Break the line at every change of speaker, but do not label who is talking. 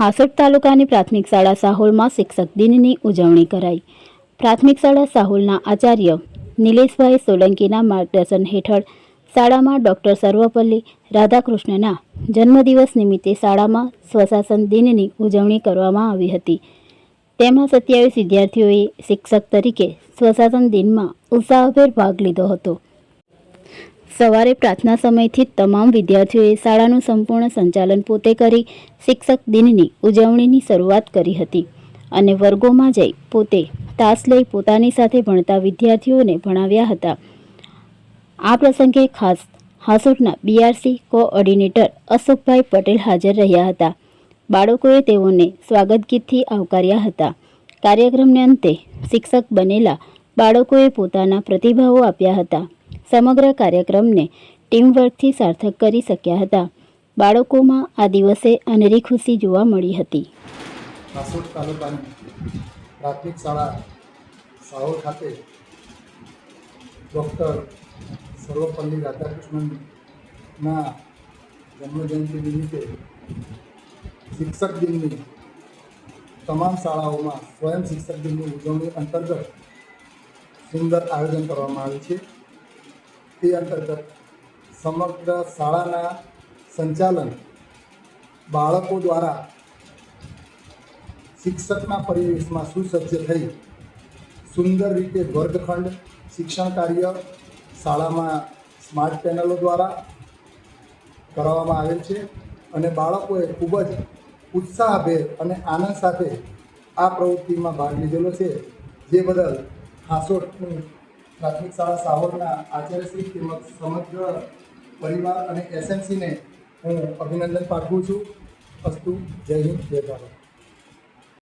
હાસોટ તાલુકાની પ્રાથમિક શાળા સાહોલમાં શિક્ષક દિનની ઉજવણી કરાઈ। પ્રાથમિક શાળા સાહોલના આચાર્ય નિલેશભાઈ સોલંકીના માર્ગદર્શન હેઠળ શાળામાં ડૉક્ટર સર્વપલ્લી રાધાકૃષ્ણના જન્મદિવસ નિમિત્તે શાળામાં સ્વશાસન દિનની ઉજવણી કરવામાં આવી હતી। તેમાં 27 વિદ્યાર્થીઓએ શિક્ષક તરીકે સ્વશાસન દિનમાં ઉત્સાહભેર ભાગ લીધો હતો। સવારે પ્રાર્થના સમયથી તમામ વિદ્યાર્થીઓએ શાળાનું સંપૂર્ણ સંચાલન પોતે કરી શિક્ષક દિનની ઉજવણીની શરૂઆત કરી હતી અને વર્ગોમાં જઈ પોતે તાસ લઈ પોતાની સાથે ભણતા વિદ્યાર્થીઓને ભણાવ્યા હતા। આ પ્રસંગે ખાસ હાસોટના બીઆરસી કોઓર્ડિનેટર અશોકભાઈ પટેલ હાજર રહ્યા હતા। બાળકોએ તેઓને સ્વાગત ગીતથી આવકાર્યા હતા। કાર્યક્રમને અંતે શિક્ષક બનેલા બાળકોએ પોતાના પ્રતિભાવો આપ્યા હતા। સમગ્ર કાર્યક્રમને ટીમવર્કથી સાર્થક કરી શક્યા હતા। બાળકોમાં આ દિવસે અનેરી ખુશી જોવા મળી હતી।
હાસોટ તાલુકાની પ્રાથમિક શાળા સાહોલ ખાતે ડૉક્ટર સર્વપલ્લી રાધાકૃષ્ણનના જન્મજયંતિ નિમિત્તે શિક્ષક દિનની તમામ શાળાઓમાં સ્વયં શિક્ષક દિનની ઉજવણી અંતર્ગત સુંદર આયોજન કરવામાં આવ્યું છે। તે અંતર્ગત સમગ્ર શાળાના સંચાલન બાળકો દ્વારા શિક્ષકના પરિવેશમાં સુસજ્જ થઈ સુંદર રીતે વર્ગખંડ શિક્ષણ કાર્ય શાળામાં સ્માર્ટ પેનલો દ્વારા કરાવવામાં આવેલ છે અને બાળકોએ ખૂબ જ ઉત્સાહભેર અને આનંદ સાથે આ પ્રવૃત્તિમાં ભાગ લીધેલો છે, જે બદલ હાસોટની પ્રાથમિક શાળા સાહોલના આચાર્યશ્રી તેમજ સમગ્ર પરિવાર અને એસએમસીને હું અભિનંદન પાઠવું છું। અસ્તુ, જય હિન્દ, જય ભારત।